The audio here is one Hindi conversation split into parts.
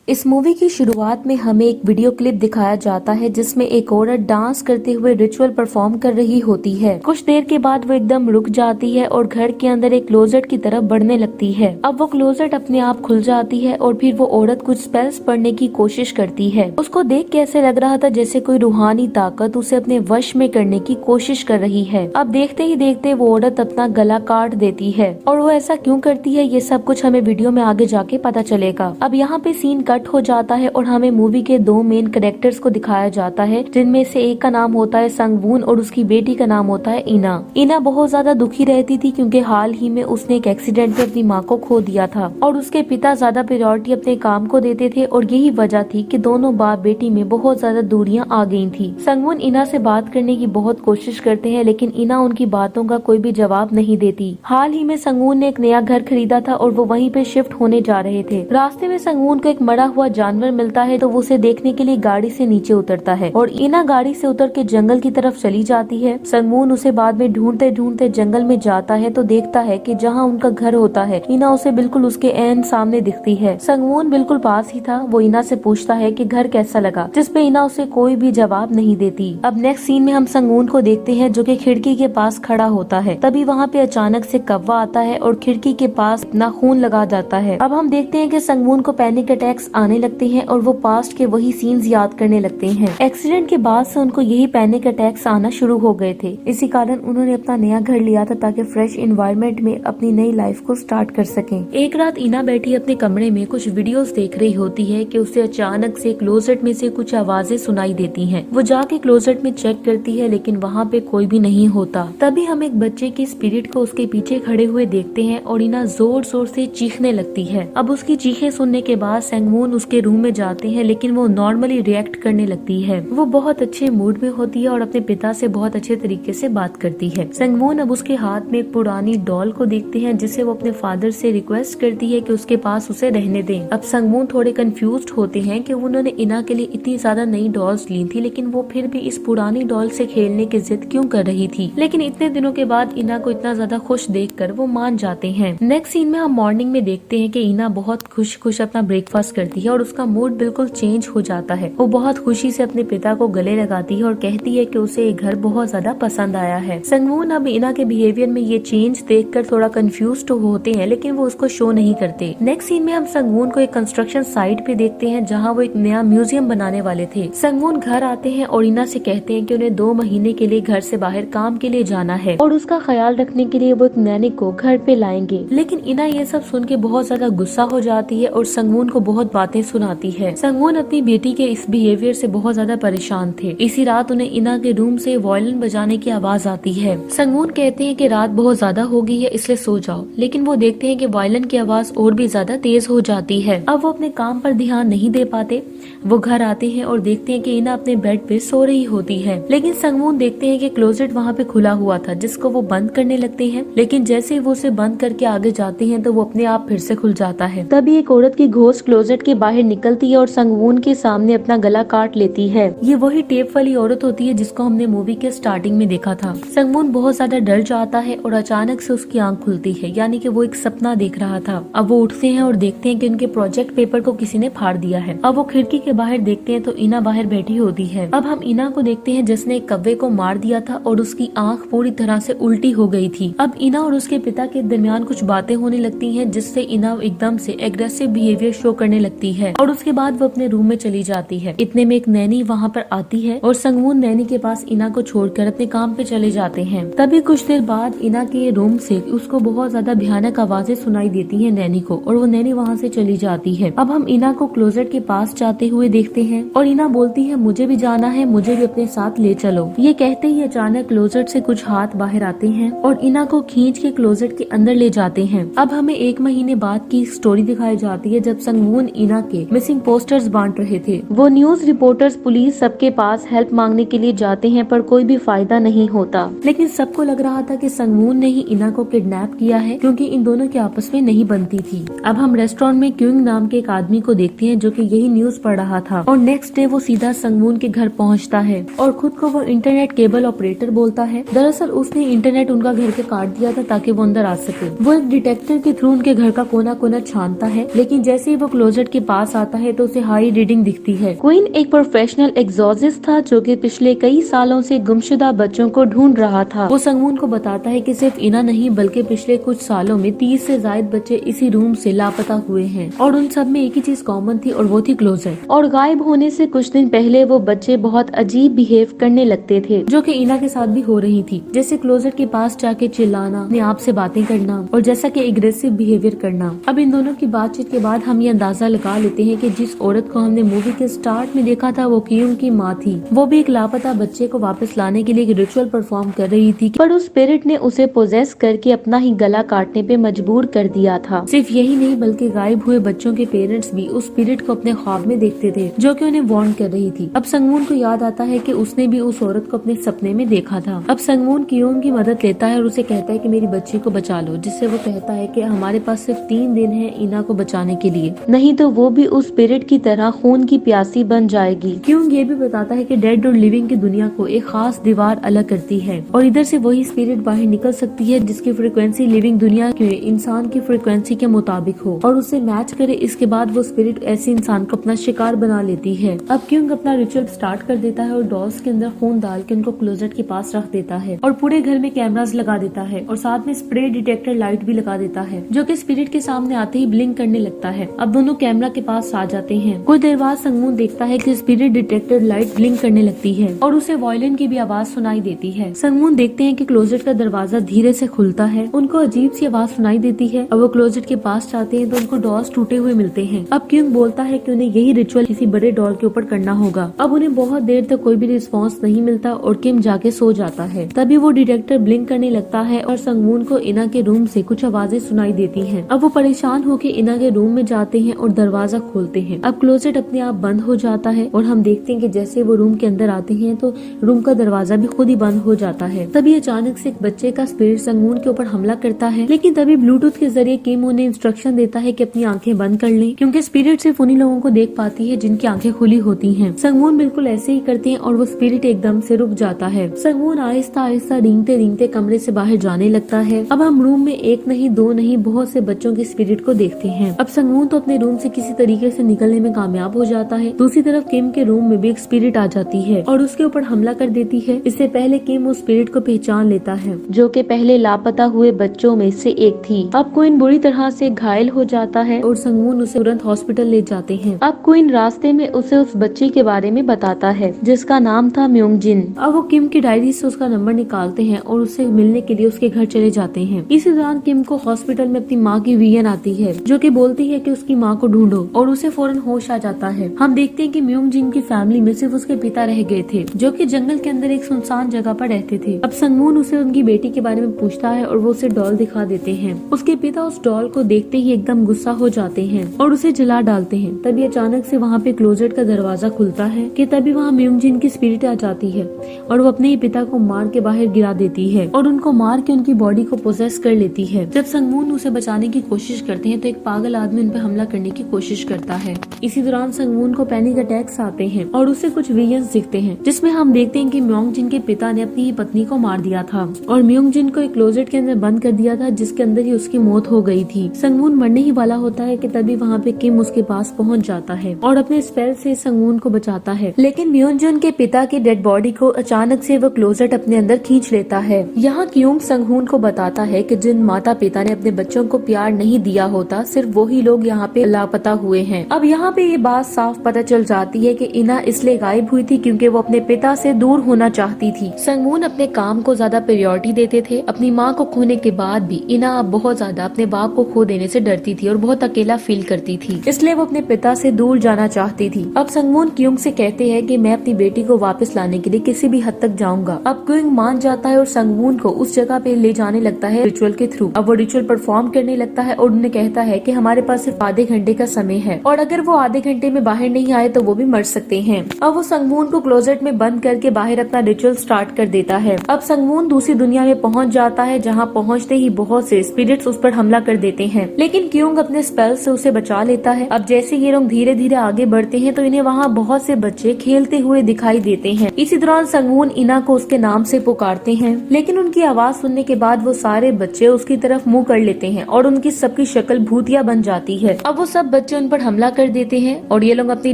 इस मूवी की शुरुआत में हमें एक वीडियो क्लिप दिखाया जाता है जिसमें एक औरत डांस करते हुए रिचुअल परफॉर्म कर रही होती है। कुछ देर के बाद वो एकदम रुक जाती है और घर के अंदर एक क्लोजेट की तरफ बढ़ने लगती है। अब वो क्लोजेट अपने आप खुल जाती है और फिर वो औरत कुछ स्पेल्स पढ़ने की कोशिश करती है। उसको देख के ऐसे लग रहा था जैसे कोई रूहानी ताकत उसे अपने वश में करने की कोशिश कर रही है। अब देखते ही देखते वो औरत अपना गला काट देती है और वो ऐसा क्यों करती है ये सब कुछ हमें वीडियो में आगे जाके पता चलेगा। अब यहाँ पे सीन कट हो जाता है और हमें मूवी के दो मेन कैरेक्टर्स को दिखाया जाता है, जिनमें से एक का नाम होता है संगवून और उसकी बेटी का नाम होता है इना। इना बहुत ज्यादा दुखी रहती थी क्योंकि हाल ही में उसने एक एक्सीडेंट में अपनी माँ को खो दिया था और उसके पिता ज्यादा प्रायोरिटी अपने काम को देते थे और यही वजह थी कि दोनों बाप बेटी में बहुत ज्यादा दूरियां आ गई थी। संगवून इना से बात करने की बहुत कोशिश करते हैं लेकिन इना उनकी बातों का कोई भी जवाब नहीं देती। हाल ही में संगवून ने एक नया घर खरीदा था और वो वहीं पे शिफ्ट होने जा रहे थे। रास्ते में संगवून को एक मरा हुआ जानवर मिलता है तो वो उसे देखने के लिए गाड़ी से नीचे उतरता है और इना गाड़ी से उतर के जंगल की तरफ चली जाती है। संगवून उसे बाद में ढूंढते ढूंढते जंगल में जाता है तो देखता है कि जहाँ उनका घर होता है इना उसे बिल्कुल उसके ऐन सामने दिखती है। संगवून बिल्कुल पास ही था। वो इना से पूछता है कि घर कैसा लगा, जिसपे इना उसे कोई भी जवाब नहीं देती। अब नेक्स्ट सीन में हम संगवून को देखते हैं जो कि खिड़की के पास खड़ा होता है। तभी वहाँ पे अचानक से कौवा आता है और खिड़की के पास अपना खून लगा जाता है। अब हम देखते हैं कि संगवून को पैनिक अटैक्स आने लगते हैं और वो पास्ट के वही सीन्स याद करने लगते हैं। एक्सीडेंट के बाद से उनको यही पैनिक अटैक्स आना शुरू हो गए थे। इसी कारण उन्होंने अपना नया घर लिया था ताकि फ्रेश एनवायरनमेंट में अपनी नई लाइफ को स्टार्ट कर सकें। एक रात इना बैठी अपने कमरे में कुछ वीडियोस देख रही होती है कि उसे अचानक से क्लोजेट में से कुछ आवाजें सुनाई देती हैं। वो जाके क्लोजेट में चेक करती है लेकिन वहाँ पे कोई भी नहीं होता। तभी हम एक बच्चे की स्पिरिट को उसके पीछे खड़े हुए देखते हैं और इना जोर जोर से चीखने लगती है। अब उसकी चीखें सुनने के बाद संगवून उसके रूम में जाते हैं लेकिन वो नॉर्मली रिएक्ट करने लगती है। वो बहुत अच्छे मूड में होती है और अपने पिता से बहुत अच्छे तरीके से बात करती है। संगवून अब उसके हाथ में एक पुरानी डॉल को देखते हैं जिसे वो अपने फादर से रिक्वेस्ट करती है कि उसके पास उसे रहने दें। अब संगवून थोड़े कंफ्यूज्ड होते हैं कि उन्होंने इना के लिए इतनी ज्यादा नई डॉल्स ली थी लेकिन वो फिर भी इस पुरानी डॉल से खेलने की जिद क्यों कर रही थी। लेकिन इतने दिनों के बाद इना को इतना ज्यादा खुश देखकर वो मान जाते हैं। नेक्स्ट सीन में हम मॉर्निंग में देखते हैं कि इना बहुत खुश खुश अपना ब्रेकफास्ट करती है और उसका मूड बिल्कुल चेंज हो जाता है। वो बहुत खुशी से अपने पिता को गले लगाती है और कहती है कि उसे ये घर बहुत ज्यादा पसंद आया है। संगवून अब इना के बिहेवियर में ये चेंज देखकर थोड़ा कंफ्यूज्ड होते हैं लेकिन वो उसको शो नहीं करते। नेक्स्ट सीन में हम संगवून को एक कंस्ट्रक्शन साइट पे देखते हैं जहाँ वो एक नया म्यूजियम बनाने वाले थे। संगवून घर आते हैं और इना से कहते हैं कि उन्हें 2 महीने के लिए घर से बाहर काम के लिए जाना है और उसका ख्याल रखने के लिए वो एक नैनी को घर पे लाएंगे। लेकिन इना ये सब सुन के बहुत ज्यादा गुस्सा हो जाती है और संगवून को बहुत बातें सुनाती है। संगवून अपनी बेटी के इस बिहेवियर से बहुत ज्यादा परेशान थे। इसी रात उन्हें इना के रूम से वायलिन बजाने की आवाज आती है। संगवून कहते हैं कि रात बहुत ज्यादा हो गई है इसलिए सो जाओ, लेकिन वो देखते हैं कि वायलिन की आवाज और भी ज्यादा तेज हो जाती है। अब वो अपने काम पर ध्यान नहीं दे पाते। वो घर आते हैं और देखते हैं कि इना अपने बेड पे सो रही होती है। लेकिन संगवून देखते हैं कि क्लोजेट वहाँ पे खुला हुआ था जिसको वो बंद करने लगते हैं। लेकिन जैसे ही वो उसे बंद करके आगे जाते हैं तो वो अपने आप फिर से खुल जाता है। तभी एक औरत की घोस्ट क्लोजेट के बाहर निकलती है और संगवून के सामने अपना गला काट लेती है। ये वही टेप वाली औरत होती है जिसको हमने मूवी के स्टार्टिंग में देखा था। संगवून बहुत ज्यादा डर जाता है और अचानक से उसकी आंख खुलती है, यानी कि वो एक सपना देख रहा था। अब वो उठते हैं और देखते हैं कि उनके प्रोजेक्ट पेपर को किसी ने फाड़ दिया है। अब वो खिड़की के बाहर देखते हैं तो इना बाहर बैठी होती है। अब हम इना को देखते हैं जिसने एक कौवे को मार दिया था और उसकी आंख पूरी तरह से उल्टी हो गई थी। अब इना और उसके पिता के दरमियान कुछ बातें होने लगती हैं जिससे इना एकदम से एग्रेसिव बिहेवियर शो करने लगती है और उसके बाद वो अपने रूम में चली जाती है। इतने में एक नैनी वहाँ पर आती है और संगवून नैनी के पास इना को छोड़कर अपने काम पे चले जाते हैं। तभी कुछ देर बाद इना के रूम से उसको बहुत ज्यादा भयानक आवाजें सुनाई देती है नैनी को और वो नैनी वहाँ से चली जाती है। अब हम इना को क्लोजेट के पास जाते हुए देखते हैं और इना बोलती है मुझे भी जाना है, मुझे भी अपने साथ ले चलो। ये कहते ही अचानक क्लोजेट से कुछ हाथ बाहर आते हैं और इना को खींच के क्लोजेट के अंदर ले जाते हैं। अब हमें 1 महीने बाद की स्टोरी दिखाई जाती है जब संगवून इना के मिसिंग पोस्टर्स बांट रहे थे। वो न्यूज रिपोर्टर्स, पुलिस सबके पास हेल्प मांगने के लिए जाते हैं पर कोई भी फायदा नहीं होता। लेकिन सबको लग रहा था कि संगवून ने ही इना को किडनैप किया है क्योंकि इन दोनों की आपस में नहीं बनती थी। अब हम रेस्टोरेंट में क्यूंग नाम के एक आदमी को देखते हैं जो कि यही न्यूज पढ़ रहा था और नेक्स्ट डे वो सीधा संगवून के घर पहुंचता है और खुद को वो इंटरनेट केबल ऑपरेटर बोलता है। दरअसल उसने इंटरनेट उनका घर के काट दिया था ताकि वो अंदर आ सके। वो एक डिटेक्टिव के थ्रू उनके घर का कोना कोना छानता है, लेकिन जैसे ही वो क्लोजेट के के पास आता है तो उसे हाई रीडिंग दिखती है। क्वीन एक प्रोफेशनल एग्जॉर्सिस्ट था जो कि पिछले कई सालों से गुमशुदा बच्चों को ढूंढ रहा था। वो संगमून को बताता है कि सिर्फ इना नहीं बल्कि पिछले कुछ सालों में 30 से ज्यादा बच्चे इसी रूम से लापता हुए हैं और उन सब में एक ही चीज कॉमन थी और वो थी क्लोजेट। और गायब होने से कुछ दिन पहले वो बच्चे बहुत अजीब बिहेव करने लगते थे जो कि इना के साथ भी हो रही थी, जैसे क्लोजेट के पास जाके चिल्लाना, अपने आप से बातें करना और जैसा कि एग्रेसिव बिहेवियर करना। अब इन दोनों की बातचीत के बाद हम ये अंदाजा लगा लेते हैं कि जिस औरत को हमने मूवी के स्टार्ट में देखा था वो कियोंग की माँ थी। वो भी एक लापता बच्चे को वापस लाने के लिए एक रिचुअल परफॉर्म कर रही थी, पर उस स्पिरिट ने उसे पोजेस करके अपना ही गला काटने पे मजबूर कर दिया था। सिर्फ यही नहीं बल्कि गायब हुए बच्चों के पेरेंट्स भी उस स्पिरिट को अपने ख्वाब में देखते थे जो कि उन्हें वार्न कर रही थी। अब संगमून को याद आता है कि उसने भी उस औरत को अपने सपने में देखा था। अब संगमून कियोंग की मदद लेता है और उसे कहता है कि मेरी बच्ची को बचा लो, जिससे वो कहता है कि हमारे पास सिर्फ 3 दिन है इना को बचाने के लिए, नहीं तो वो भी उस स्पिरिट की तरह खून की प्यासी बन जाएगी। कियोंग ये भी बताता है कि डेड और लिविंग की दुनिया को एक खास दीवार अलग करती है और इधर से वही स्पिरिट बाहर निकल सकती है जिसकी फ्रीक्वेंसी लिविंग दुनिया के इंसान की फ्रीक्वेंसी के मुताबिक हो और उसे मैच करे। इसके बाद वो स्पिरिट ऐसे इंसान को अपना शिकार बना लेती है। अब कियोंग अपना रिचुअल स्टार्ट कर देता है और डॉल्स के अंदर खून डाल के उनको क्लोजेट के पास रख देता है और पूरे घर में कैमरास लगा देता है और साथ में स्प्रे डिटेक्टर लाइट भी लगा देता है जो कि स्पिरिट के सामने आते ही ब्लिंक करने लगता है। अब दोनों कैमरा के पास आ जाते हैं। कुछ देर बाद संगमून देखता है कि स्पिरिट डिटेक्टर लाइट ब्लिंक करने लगती है और उसे वायलिन की भी आवाज सुनाई देती है। संगमून देखते हैं कि क्लोजेट का दरवाजा धीरे से खुलता है। उनको अजीब सी आवाज सुनाई देती है। अब वो क्लोजेट के पास जाते हैं तो उनको डॉल्स टूटे हुए मिलते हैं। अब कियोंग बोलता है कि उन्हें यही रिचुअल किसी बड़े डॉल के ऊपर करना होगा। अब उन्हें बहुत देर तक कोई भी रिस्पॉन्स नहीं मिलता और किम जाके सो जाता है। तभी वो डिटेक्टर ब्लिंक करने लगता है और संगमून को इना के रूम से कुछ आवाजें सुनाई देती हैं। अब वो परेशान होकर इना के रूम में जाते हैं और दरवाजा खोलते हैं। अब क्लोजेट अपने आप बंद हो जाता है और हम देखते हैं कि जैसे वो रूम के अंदर आते हैं तो रूम का दरवाजा भी खुद ही बंद हो जाता है। तभी अचानक से एक बच्चे का स्पिरिट संगमून के ऊपर हमला करता है, लेकिन तभी ब्लूटूथ के जरिए किम उन्हें इंस्ट्रक्शन देता है कि अपनी आंखें बंद कर लें क्योंकि स्पिरिट सिर्फ उन्हीं लोगों को देख पाती है जिनकी आंखें खुली होती हैं। संगमून बिल्कुल ऐसे ही करते हैं और वो स्पिरिट एकदम से रुक जाता है। संगमून आहिस्ता आहिस्ता रेंगते रेंगते कमरे से बाहर जाने लगता है। अब हम रूम में एक नहीं दो नहीं बहुत से बच्चों के स्पिरिट को देखते हैं। अब संगमून तो अपने रूम से किसी तरीके से निकलने में कामयाब हो जाता है। दूसरी तरफ किम के रूम में भी एक स्पिरिट आ जाती है और उसके ऊपर हमला कर देती है। इससे पहले किम उस स्पिरिट को पहचान लेता है जो कि पहले लापता हुए बच्चों में से एक थी। अब क्वीन बुरी तरह से घायल हो जाता है और संगमून उसे तुरंत हॉस्पिटल ले जाते हैं। अब क्वीन रास्ते में उसे उस बच्ची के बारे में बताता है जिसका नाम था म्योंग जिन। अब वो किम की डायरी से उसका नंबर निकालते हैं और उससे मिलने के लिए उसके घर चले जाते हैं। इसी दौरान किम को हॉस्पिटल में अपनी माँ की विजन आती है जो कि बोलती है कि उसकी माँ को ढूंढो और उसे फौरन होश आ जाता है। हम देखते हैं कि म्योंग जिन की फैमिली में सिर्फ उसके पिता रह गए थे जो कि जंगल के अंदर एक सुनसान जगह पर रहते थे। अब संगमून उसे उनकी बेटी के बारे में पूछता है और वो उसे डॉल दिखा देते हैं। उसके पिता उस डॉल को देखते ही एकदम गुस्सा हो जाते हैं और उसे जला डालते हैं। तभी अचानक से वहाँ पे क्लोजेट का दरवाजा खुलता है कि तभी वहाँ म्योंग जिन की स्पिरिट आ जाती है और वो अपने ही पिता को मार के बाहर गिरा देती है और उनको मार के उनकी बॉडी को पोजेस कर लेती है। जब संगमून उसे बचाने की कोशिश करते हैं तो एक पागल आदमी उन पे हमला करने की कोशिश करता है। इसी दौरान संगमून को पैनिक अटैक्स आते हैं और उसे कुछ विजन्स दिखते हैं जिसमें हम देखते हैं कि म्योंग जिन के पिता ने अपनी ही पत्नी को मार दिया था और म्योंग जिन को एक क्लोजेट के अंदर बंद कर दिया था जिसके अंदर ही उसकी मौत हो गई थी। संगमून मरने ही वाला होता है कि तभी वहाँ पे किम उसके पास पहुँच जाता है और अपने स्पेल से संगमून को बचाता है, लेकिन म्योंग जिन के पिता की डेड बॉडी को अचानक से वो क्लोजेट अपने अंदर खींच लेता है। यहाँ कियोंग संगमून को बताता है कि जिन माता पिता ने अपने बच्चों को प्यार नहीं दिया होता सिर्फ वही लोग यहाँ पे लापता हुए हैं। अब यहाँ पे ये बात साफ पता चल जाती है कि इना इसलिए गायब हुई थी क्योंकि वो अपने पिता से दूर होना चाहती थी। संगमून अपने काम को ज्यादा प्रायोरिटी देते थे। अपनी माँ को खोने के बाद भी इना अब बहुत ज्यादा अपने बाप को खो देने से डरती थी और बहुत अकेला फील करती थी, इसलिए वो अपने पिता से दूर जाना चाहती थी। अब संगमून कियोंग से कहते हैं कि मैं अपनी बेटी को वापस लाने के लिए किसी भी हद तक जाऊंगा। अब कियोंग मान जाता है और संगमून को उस जगह पे ले जाने लगता है रिचुअल के थ्रू। अब वो रिचुअल परफॉर्म करने लगता है और उन्हें कहता है कि हमारे पास सिर्फ आधे घंटे का समय है और अगर वो आधे घंटे में बाहर नहीं आए तो वो भी मर सकते हैं। अब वो संगमून को क्लोजेट में बंद करके बाहर अपना रिचुअल स्टार्ट कर देता है। अब संगमून दूसरी दुनिया में पहुंच जाता है जहां पहुंचते ही बहुत से स्पिरिट्स उस पर हमला कर देते हैं, लेकिन कियोंग अपने स्पेल से उसे बचा लेता है। अब जैसे ये लोग धीरे धीरे आगे बढ़ते हैं तो इन्हें वहाँ बहुत से बच्चे खेलते हुए दिखाई देते हैं। इसी दौरान संगमून इना को उसके नाम से पुकारते हैं, लेकिन उनकी आवाज सुनने के बाद वो सारे बच्चे उसकी तरफ मुंह कर लेते हैं और उनकी सबकी शक्ल भूतिया बन जाती है। अब वो सब बच्चे उन पर हमला कर देते हैं और ये लोग अपनी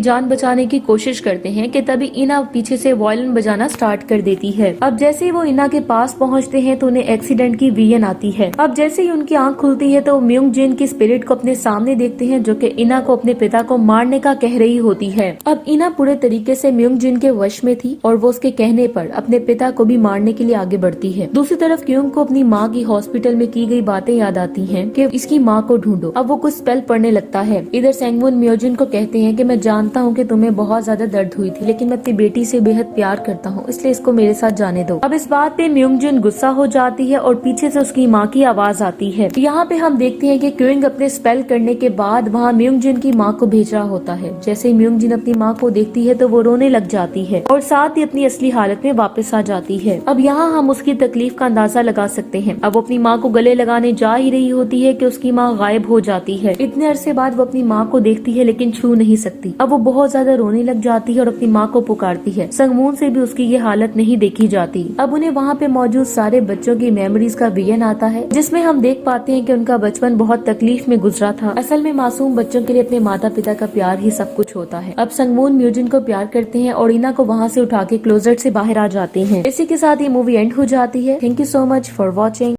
जान बचाने की कोशिश करते हैं कि तभी इना पीछे से वायलिन बजाना स्टार्ट कर देती है। अब जैसे ही वो इना के पास पहुंचते हैं तो उन्हें एक्सीडेंट की विजन आती है। अब जैसे ही उनकी आंख खुलती है तो म्यूंग जिन की स्पिरिट को अपने सामने देखते हैं जो कि इना को अपने पिता को मारने का कह रही होती है। अब इना पूरे तरीके से म्यूंग जिन के वश में थी और वो उसके कहने पर अपने पिता को भी मारने के लिए आगे बढ़ती है। दूसरी तरफ क्यूंग को अपनी माँ की हॉस्पिटल में की गई बातें याद आती हैं कि इसकी माँ को ढूंढो। अब वो कुछ स्पेल पढ़ने लगता है। इधर सेंगवून म्योजिन को कहते हैं कि मैं जानता हूँ कि तुम्हें बहुत ज्यादा दर्द हुई थी, लेकिन मैं अपनी बेटी से बेहद प्यार करता हूँ, इसलिए इसको मेरे साथ जाने दो। अब इस बात पे म्यूंग जिन गुस्सा हो जाती है और पीछे से उसकी माँ की आवाज आती है। यहाँ पे हम देखते हैं कि क्यूइंग अपने स्पेल करने के बाद वहाँ म्यूंग जिन की माँ को भेज रहा होता है। जैसे ही म्यूंग जिन अपनी माँ को देखती है तो वो रोने लग जाती है और साथ ही अपनी असली हालत में वापस आ जाती है। अब यहाँ हम उसकी तकलीफ का अंदाजा लगा सकते हैं। अब वो अपनी माँ को गले लगाने जा ही रही होती है कि उसकी माँ गायब हो जाती है। इतने अरसे बाद वो अपनी माँ को देखती है लेकिन छू नहीं सकती। अब वो बहुत ज्यादा रोने लग जाती है और अपनी माँ को पुकारती है। संगमून से भी उसकी ये हालत नहीं देखी जाती। अब उन्हें वहाँ पे मौजूद सारे बच्चों की मेमोरीज का विजन आता है, जिसमें हम देख पाते हैं कि उनका बचपन बहुत तकलीफ में गुजरा था। असल में मासूम बच्चों के लिए अपने माता पिता का प्यार ही सब कुछ होता है। अब संगमून म्यूजिन को प्यार करते हैं और इना को वहाँ से उठा के क्लोजेट से बाहर आ जाते हैं। इसी के साथ ये मूवी एंड हो जाती है। Thank you so much for watching.